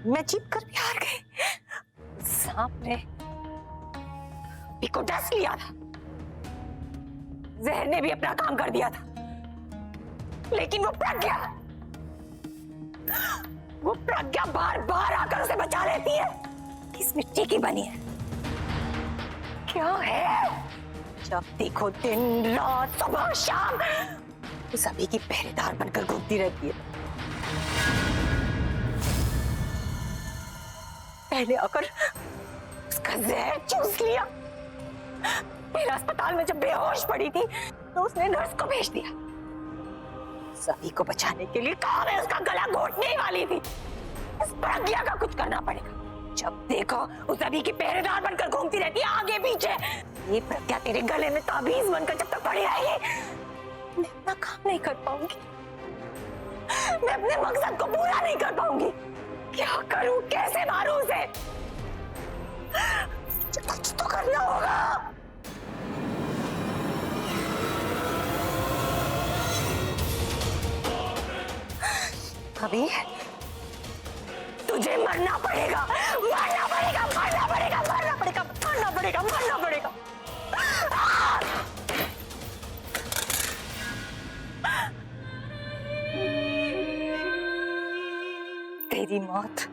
मैं जीत कर भी हार गई। सांप ने को डस लिया था, जहर ने भी अपना काम कर दिया था, लेकिन वो प्रज्ञा बार बार आकर उसे बचा लेती है। किस मिट्टी की बनी है, क्या है? जब देखो दिन रात सुबह शाम सभी की पहरेदार बनकर घूमती रहती है। पहले आकर उसका जहर चूस लिया, फिर अस्पताल में जब बेहोश पड़ी थी तो उसने नर्स को भेज दिया। सभी को बचाने के लिए कहा मैं उसका गला घोटने वाली थी। इस प्रज्ञा का कुछ करना पड़ेगा। जब देखो उस सभी की पहरेदार बनकर घूमती रहती है आगे पीछे। ये प्रज्ञा तेरे गले में ताबीज बनकर जब तक पड़ी रहेगी, मैं अपना काम नहीं कर पाऊंगी, मैं अपने मकसद को पूरा नहीं कर पाऊंगी। क्या करूं, कैसे मारूं उसे? कुछ तो करना होगा। अभी तुझे मरना पड़ेगा, मरना पड़ेगा, मरना पड़ेगा, मरना पड़ेगा, मरना पड़ेगा, मरना पड़ेगा। तेरी मौत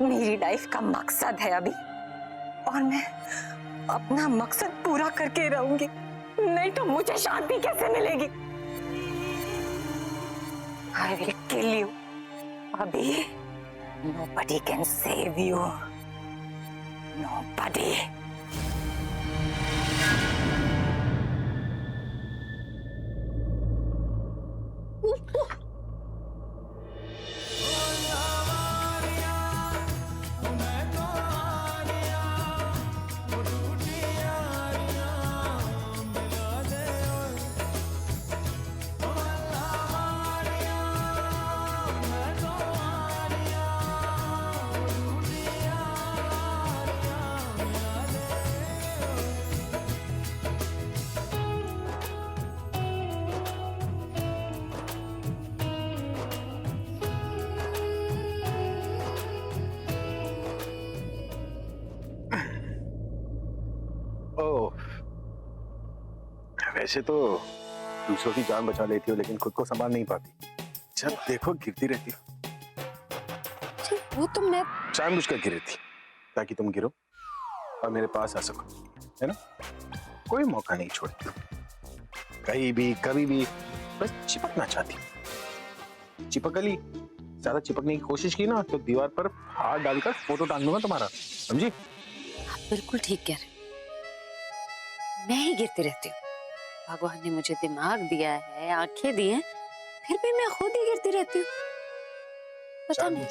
मेरी लाइफ का मकसद है अभी, और मैं अपना मकसद पूरा करके रहूंगी, नहीं तो मुझे शांति कैसे मिलेगी? I will kill you, Abhi. Nobody can save you. Nobody. वैसे तो दूसरों की जान बचा लेती हो, लेकिन खुद को संभाल नहीं पाती। जब देखो गिरती रहती हो। वो तो मैं जानबूझ कर गिरी थी ताकि तुम गिरो और मेरे पास आ सको, है ना? कोई मौका नहीं छोड़ती, कहीं भी कभी भी बस चिपकना चाहती। चिपकली ज्यादा चिपकने की कोशिश की ना तो दीवार पर हाथ डालकर फोटो टांग दूंगा तुम्हारा, समझी? आप बिल्कुल ठीक कह रहे, मैं ही गिरती रहती हूँ। भगवान ने मुझे दिमाग दिया है, आंखें दी हैं, फिर भी मैं खुद ही गिरती रहती हूँ। पता नहीं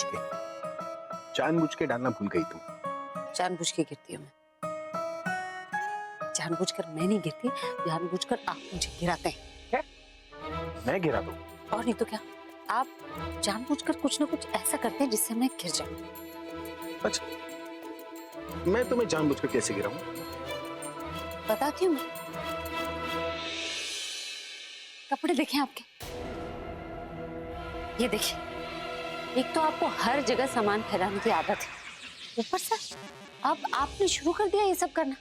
जानबूझ के डालना भूल गई तुम। जानबूझ के गिरती हूँ मैं, जानबूझकर मैं नहीं गिरती, जानबूझकर आप मुझे गिराते हैं। क्या? मैं गिरा दूं? और नहीं तो क्या, आप जानबूझकर कुछ ना कुछ ऐसा करते हैं जिससे मैं गिर जाऊं। अच्छा, मैं तुम्हें जानबूझकर कैसे गिराऊं? बताती हूँ। कपड़े देखें आपके, ये देखिए, एक तो आपको हर जगह सामान फैलाने की आदत है, ऊपर से अब आपने शुरू कर दिया ये सब करना।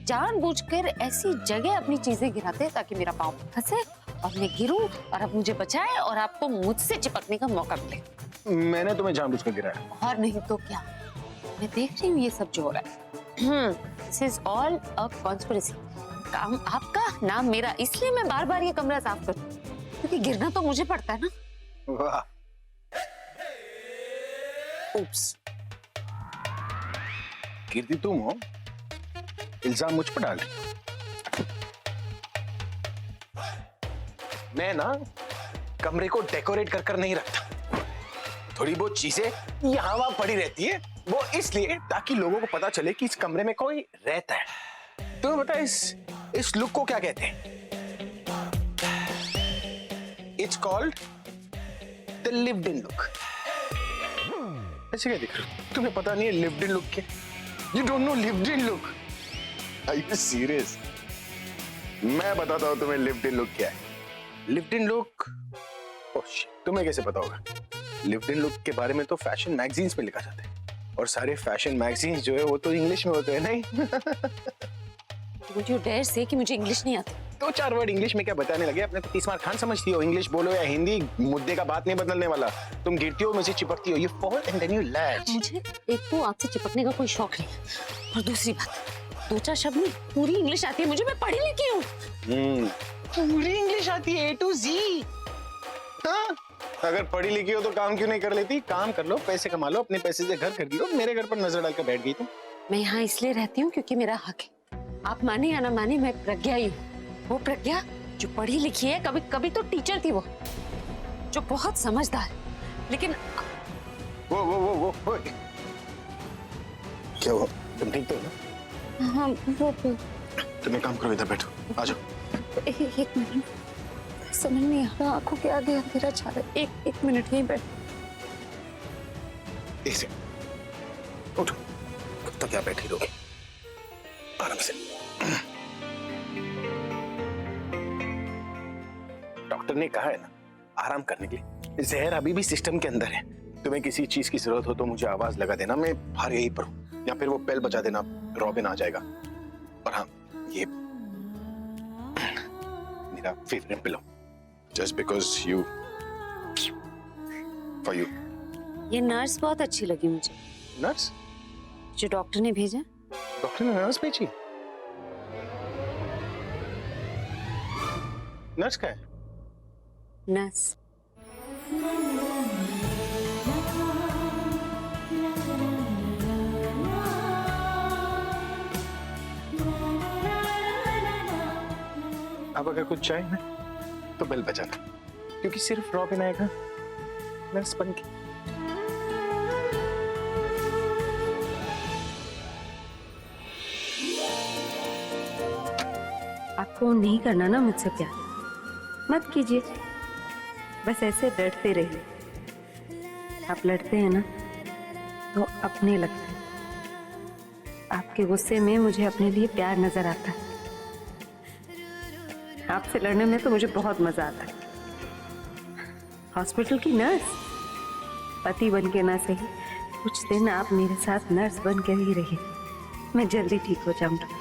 जानबूझकर ऐसी जगह अपनी चीजें गिराते हैं ताकि मेरा पाँव फंसे और मैं गिरूं और अब मुझे बचाए और आपको मुझसे चिपकने का मौका मिले। मैंने तुम्हें जानबूझकर गिराया। और नहीं तो क्या, मैं देख रही हूँ ये सब जो हो रहा है। This is all a conspiracy. काम आपका, नाम मेरा, इसलिए मैं बार बार ये कमरा साफ करूं, क्योंकि गिरना तो मुझे पड़ता है ना। वाह, उप्स, गिरती तुम हो, इल्जाम मुझ पर डाल रही। मैं ना कमरे को डेकोरेट कर कर नहीं रखता, थोड़ी बहुत चीजें यहाँ वहां पड़ी रहती है, वो इसलिए ताकि लोगों को पता चले कि इस कमरे में कोई रहता है। तुम्हें पता है इस लुक को क्या कहते हैं? It's called the lived in look. ऐसे क्या दिख रहा है? तुम्हें पता नहीं है लिव्ड इन लुक क्या? You don't know lived in look? Are you serious? मैं बताता हूं तुम्हें लिव्ड इन लुक क्या है। लिव्ड इन लुक, तुम्हें कैसे पता होगा? लिव्ड इन लुक के बारे में तो फैशन मैगजीन्स में लिखा जाता है, और सारे फैशन मैगजीन्स जो है वो तो इंग्लिश में होते हैं, नहीं? Would you dare say कि मुझे इंग्लिश नहीं आती? दो चार वर्ड इंग्लिश में क्या बताने लगे? अपने तो 30 मार खान समझती हो, इंग्लिश बोलो या हिंदी, मुद्दे का बात नहीं बदलने वाला। तुम गिरती हो, मुझे चिपकती हो, you fall and then you latch। मुझे एक तो आपसे चिपकने का कोई शौक नहीं है, और दूसरी बात, दो चार शब्द में पूरी इंग्लिश आती है मुझे, मैं पढ़ी लिखी हूँ। पूरी इंग्लिश आती है A to Z। हाँ, अगर पढ़ी लिखी हो तो काम क्यों नहीं कर लेती? काम कर लो, पैसे कमा लो, अपने पैसे से घर खरीद लो। मेरे घर पर नजर डालकर बैठ गई तुम। मैं यहाँ इसलिए रहती हूँ क्योंकि मेरा हक है। आप माने या ना माने, मैं प्रज्ञा ही हूँ। वो प्रज्ञा जो पढ़ी लिखी है, कभी कभी तो टीचर थी वो, जो बहुत समझदार, लेकिन वो क्या हुआ? तुम ठीक तो हो ना? हाँ वो तुम एक काम करो, इधर बैठो, आ जाओ। एक मिनट, समझ नहीं आ रहा, आंखों के आगे अंधेरा छा रहा है। एक मिनट यहीं बैठ। ऐसे उठो, कब तक क्या बैठी रहोगे? आराम से। डॉक्टर ने कहा है ना, आराम करने के लिए। जहर अभी भी सिस्टम के अंदर है। तुम्हें किसी चीज की जरूरत हो तो मुझे आवाज लगा देना, मैं बाहर यहीं पर हूं, या फिर वो बेल बजा देना, रॉबिन आ जाएगा। और हाँ, ये मेरा favourite pillow, just because you, for you. ये नर्स बहुत अच्छी लगी मुझे। नर्स? जो डॉक्टर ने भेजा। डॉक्टर ने नर्स भेजी? नर्स का है? नर्स। अब अगर कुछ चाहिए ना तो बेल बजाना, क्योंकि सिर्फ रॉबिन आएगा नर्स बन के। आपको नहीं करना ना मुझसे प्यार, मत कीजिए, बस ऐसे डरते रहिए। आप लड़ते हैं ना तो अपने लगते हैं। आपके गुस्से में मुझे अपने लिए प्यार नजर आता है। आपसे लड़ने में तो मुझे बहुत मजा आता है। हॉस्पिटल की नर्स, पति बन के ना सही, कुछ दिन आप मेरे साथ नर्स बन के ही रहिए, मैं जल्दी ठीक हो जाऊंगी।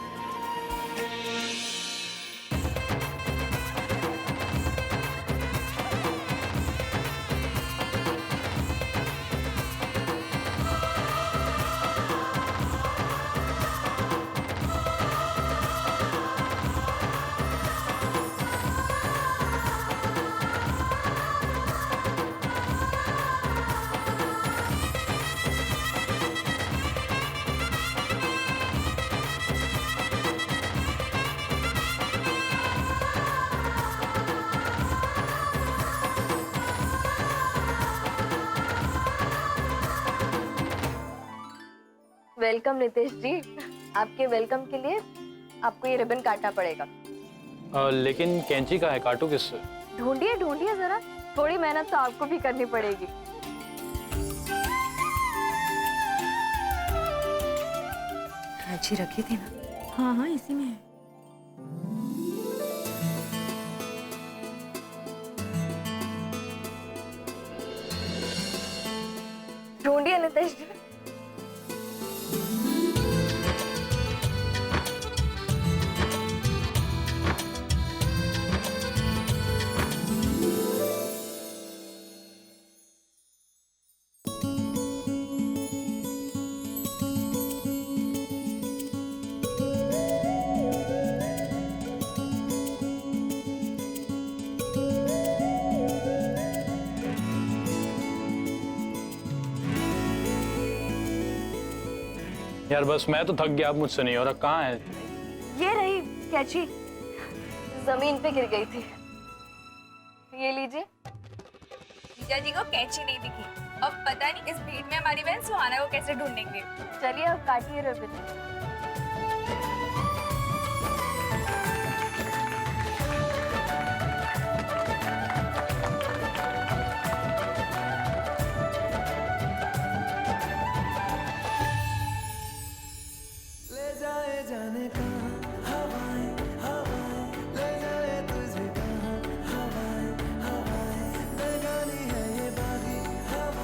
वेलकम नितेश जी। आपके वेलकम के लिए आपको ये रिबन काटना पड़ेगा। लेकिन कैंची का है, काटू किससे? ढूंढिए ढूंढिए जरा, थोड़ी मेहनत तो आपको भी करनी पड़ेगी। कैंची रखी थी ना? हाँ हाँ, इसी में है। ढूंढिए नितेश जी। यार बस मैं तो थक गया, अब मुझसे नहीं हो रहा। कहाँ है? ये रही कैची, जमीन पे गिर गई थी। ये लीजिए। जीजा जी को कैंची नहीं दिखी, अब पता नहीं इस भीड़ में हमारी बहन सुहाना को कैसे ढूंढेंगे। चलिए अब काटिए रिबन। जाने कहाँ हवाएं हवाएं ले जाए तुझे कहाँ हवाएं हवाएं बेगानी है ये बागी हवा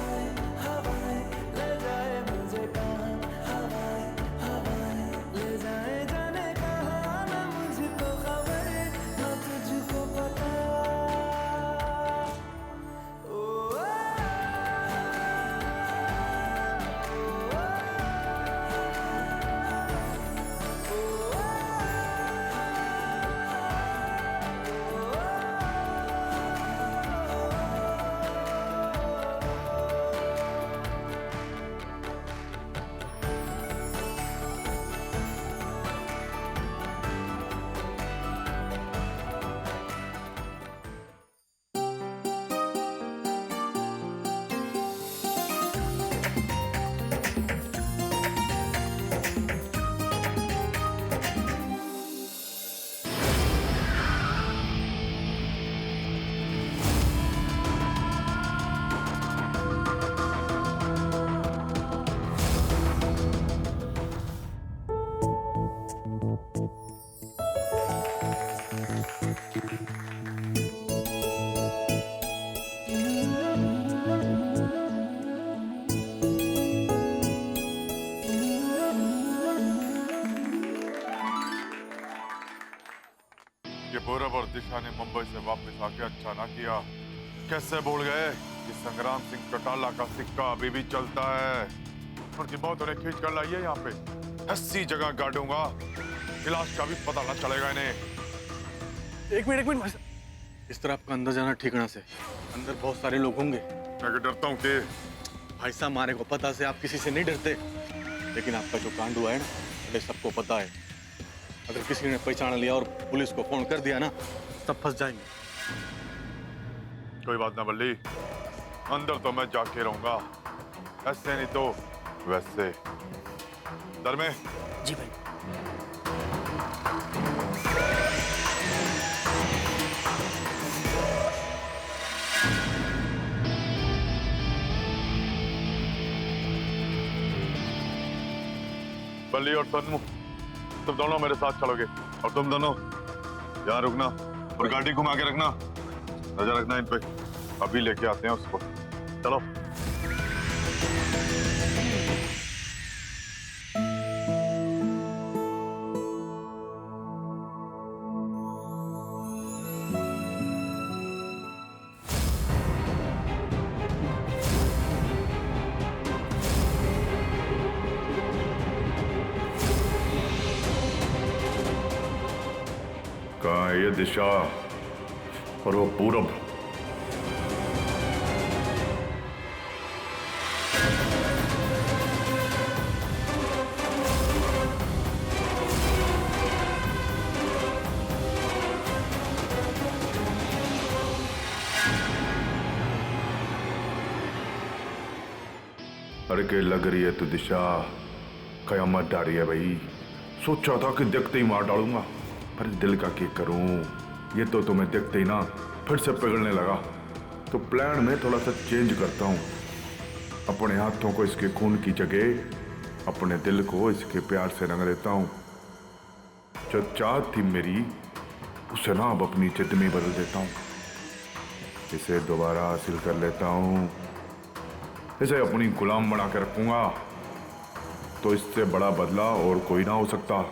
ये पूरब और दिशा ने मुंबई से वापस आके अच्छा ना किया। कैसे भूल गए कि संग्राम सिंह चौटाला का सिक्का अभी भी चलता है। उनकी मौत उन्हें खींच कर लाइए यहाँ पे। ऐसी जगह गाड़ूंगा इलाज का भी पता ना चलेगा इन्हें। एक मिनट इस तरह आपका अंदर जाना ठिकाना से। अंदर बहुत सारे लोग होंगे। मैं डरता हूँ कि भाई साहब, हमारे को पता से आप किसी से नहीं डरते, लेकिन आपका जो कांड हुआ है ना, ये सबको पता है। अगर किसी ने पहचान लिया और पुलिस को फोन कर दिया ना, सब फंस जाएंगे। कोई बात ना बल्ली, अंदर तो मैं जाके रहूंगा, ऐसे नहीं तो वैसे। दरमे जी भाई। बल्ली और तन्मू, तुम दोनों मेरे साथ चलोगे, और तुम दोनों यहाँ रुकना और गाड़ी घुमा के रखना, नजर रखना इन पे। अभी लेके आते हैं उसको। चलो। कहाँ है ये दिशा और वो पूरब? अरे के लग रही है तो दिशा कयामत डारी है भाई। सोचा था कि देखते ही मार डालूंगा, पर दिल का क्या करूं, ये तो तुम्हें देखते ही ना फिर से पिघलने लगा। तो प्लान में थोड़ा सा चेंज करता हूं। अपने हाथों को इसके खून की जगह अपने दिल को इसके प्यार से रंग लेता हूं। जो चाहत थी मेरी, उसे ना अब अपनी जिद में बदल देता हूं। इसे दोबारा हासिल कर लेता हूं, इसे अपनी गुलाम बना के रखूंगा। तो इससे बड़ा बदला और कोई ना हो सकता।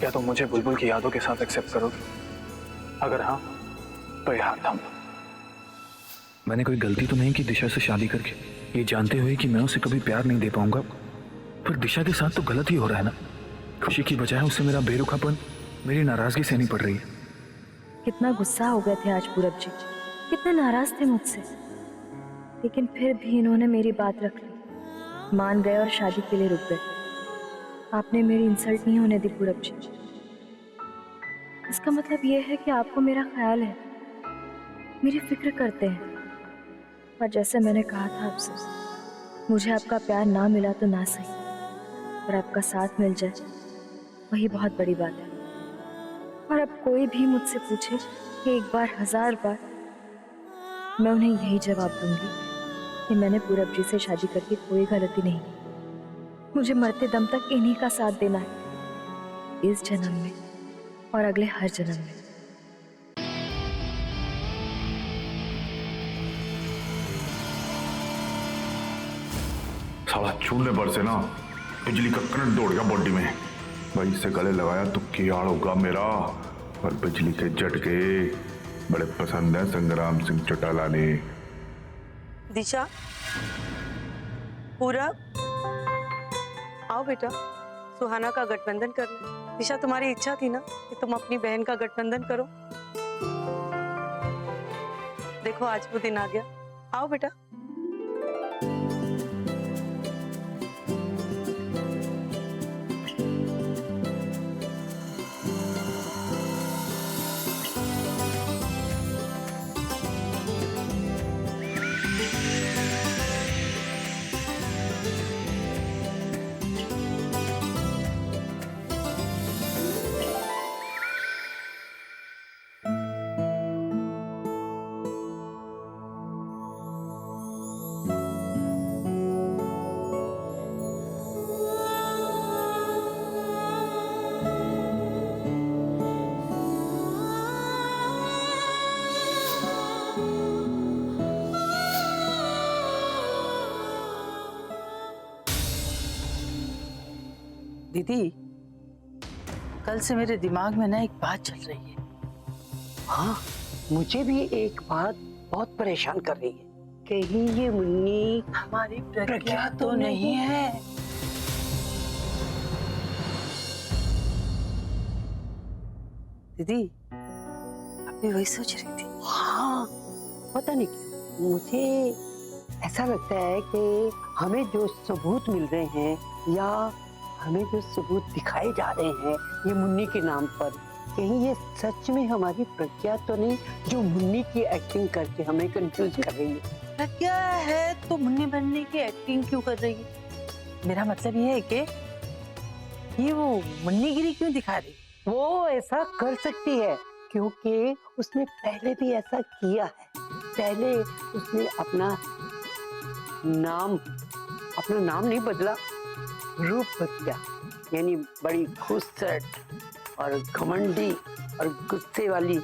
क्या तुम मुझे बुलबुल की यादों के साथ एक्सेप्ट करोगे? अगर हाँ तो ये हाथ थाम लो। मैंने कोई गलती तो नहीं की दिशा से शादी करके, ये जानते हुए कि मैं उसे कभी प्यार नहीं दे पाऊंगा। पर दिशा के साथ तो गलत ही हो रहा है ना। खुशी की बजाय उसे मेरा बेरुखापन, मेरी नाराजगी सहनी पड़ रही है। कितना गुस्सा हो गए थे आज पूरब जी, कितने नाराज थे मुझसे, लेकिन फिर भी इन्होंने मेरी बात रख ली, मान गए और शादी के लिए रुक गए। आपने मेरी इंसल्ट नहीं होने दी पूरब जी। इसका मतलब यह है कि आपको मेरा ख्याल है, मेरी फिक्र करते हैं। और जैसे मैंने कहा था आपसे, मुझे आपका प्यार ना मिला तो ना सही, पर आपका साथ मिल जाए वही बहुत बड़ी बात है। और अब कोई भी मुझसे पूछे कि 1 बार 1000 बार, मैं उन्हें यही जवाब दूंगी कि मैंने पूरब जी से शादी करके कोई गलती नहीं की। मुझे मरते दम तक इन्हीं का साथ देना है, इस जन्म में और अगले हर जन्म में। साला छूने पर से ना बिजली का करंट दौड़ गया बॉडी में। भाई से गले लगाया तो क्या होगा मेरा। और बिजली के झटके बड़े पसंद है संग्राम सिंह चौटाला ने। दिशा, पूरब, आओ बेटा, सुहाना का गठबंधन कर ले। दिशा, तुम्हारी इच्छा थी ना कि तुम अपनी बहन का गठबंधन करो। देखो आज वो दिन आ गया। आओ बेटा। दीदी, कल से मेरे दिमाग में ना एक बात चल रही है। हाँ, मुझे भी एक बात बहुत परेशान कर रही है। कहीं ये मुन्नी हमारी प्रज्ञा तो नहीं है। दीदी, अभी वही सोच रही थी। हाँ, पता नहीं क्यों मुझे ऐसा लगता है कि हमें जो सबूत मिल रहे हैं या हमें जो सबूत दिखाए जा रहे हैं ये मुन्नी के नाम पर, कहीं ये सच में हमारी प्रज्ञा तो नहीं जो मुन्नी की एक्टिंग करके हमें कंफ्यूज कर रही है। प्रज्ञा है तो मुन्नी बनने की एक्टिंग क्यों कर रही है? मेरा मतलब ये है कि ये वो मुन्नीगिरी क्यों दिखा रही है? वो ऐसा कर सकती है क्योंकि उसने पहले भी ऐसा किया है। पहले उसने अपना नाम नहीं बदला, रूप बदला, यानी बड़ी खूबसूरत और घमंडी और गुस्से वाली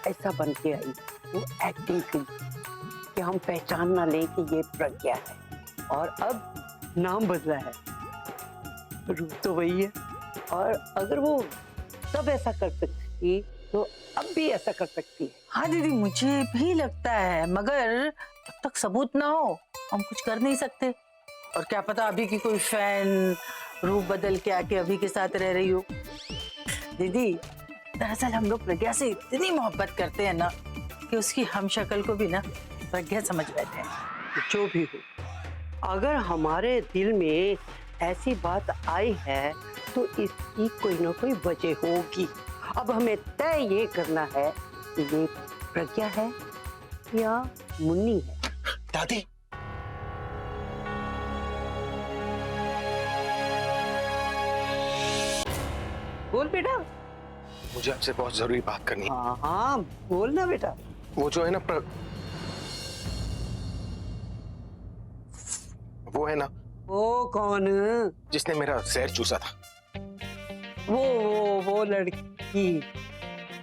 ऐसा बन के आई। वो एक्टिंग की कि हम पहचान ना लें कि ये प्रज्ञा है। और अब नाम बदला है, रूप तो वही है। और अगर वो तब ऐसा कर सकती तो अब भी ऐसा कर सकती है। हाँ दीदी, मुझे भी लगता है, मगर जब तक सबूत ना हो हम कुछ कर नहीं सकते। और क्या पता अभी की कोई फैन रूप बदल के आके अभी के साथ रह रही हो। दीदी, दरअसल हम लोग प्रज्ञा से इतनी मोहब्बत करते हैं ना कि उसकी हम शक्ल को भी ना प्रज्ञा समझ बैठे हैं। जो भी हो, अगर हमारे दिल में ऐसी बात आई है तो इसकी कोई ना कोई वजह होगी। अब हमें तय ये करना है कि ये प्रज्ञा है या मुन्नी है। दादी, बोल बेटा। मुझे आपसे बहुत जरूरी बात करनी है। हाँ हाँ, बोल ना बेटा। वो जो है ना वो है ना, वो कौन? जिसने मेरा जहर चूसा था। वो लड़की।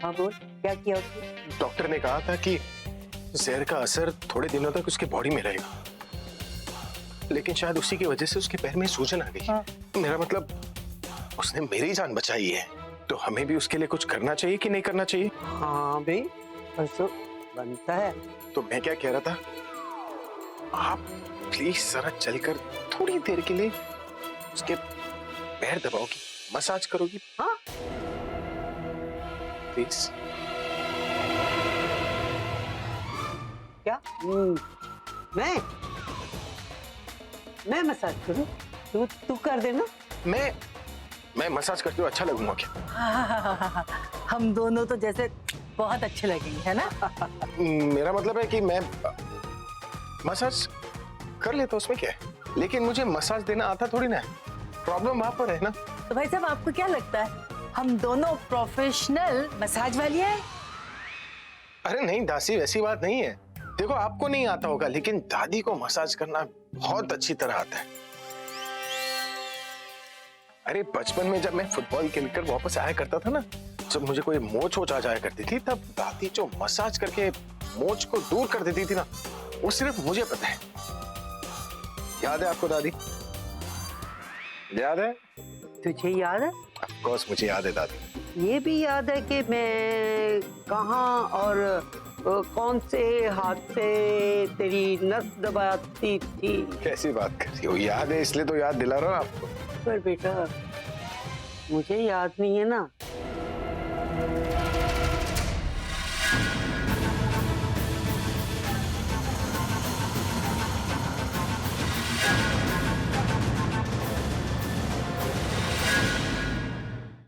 हाँ बोल, क्या किया उसने? डॉक्टर ने कहा था कि जहर का असर थोड़े दिनों तक उसकी बॉडी में रहेगा, लेकिन शायद उसी की वजह से उसके पैर में सूजन आ गई। हाँ। मेरा मतलब उसने मेरी जान बचाई है, तो हमें भी उसके लिए कुछ करना चाहिए कि नहीं करना चाहिए? हाँ भाई, परसों बनता है। तो मैं क्या कह रहा था, आप प्लीज जरा चलकर थोड़ी देर के लिए उसके पैर दबाओगी, मसाज करोगी? हाँ प्लीज। क्या? मैं मसाज करूं? तू कर देना। मैं मसाज करते हुए अच्छा लगूंगा क्या? हाँ, हम दोनों तो जैसे बहुत अच्छे लगेंगे, है ना? मेरा मतलब है कि मैं मसाज कर लेता, उसमें क्या है, लेकिन मुझे मसाज देना आता थोड़ी ना है। प्रॉब्लम वहां पर है ना। तो भाई साहब, आपको क्या लगता है हम दोनों प्रोफेशनल मसाज वाली हैं? अरे नहीं दासी, वैसी बात नहीं है। देखो, आपको नहीं आता होगा, लेकिन दादी को मसाज करना बहुत अच्छी तरह आता है। अरे बचपन में जब मैं फुटबॉल खेलकर वापस आया करता था ना, जब मुझे कोई मोच आ जाया करती थी, तब दादी जो मसाज करके मोच को दूर कर देती थी ना, वो सिर्फ मुझे पता है। याद है आपको दादी? याद है? तुझे याद है? ऑफ कोर्स मुझे याद है दादी। ये भी याद है कि मैं कहाँ और कौन से हाथ से तेरी नस दबाती थी। कैसी बात कर रही हो? याद है इसलिए तो याद दिला रहा हूं आपको। पर बेटा, मुझे याद नहीं है ना।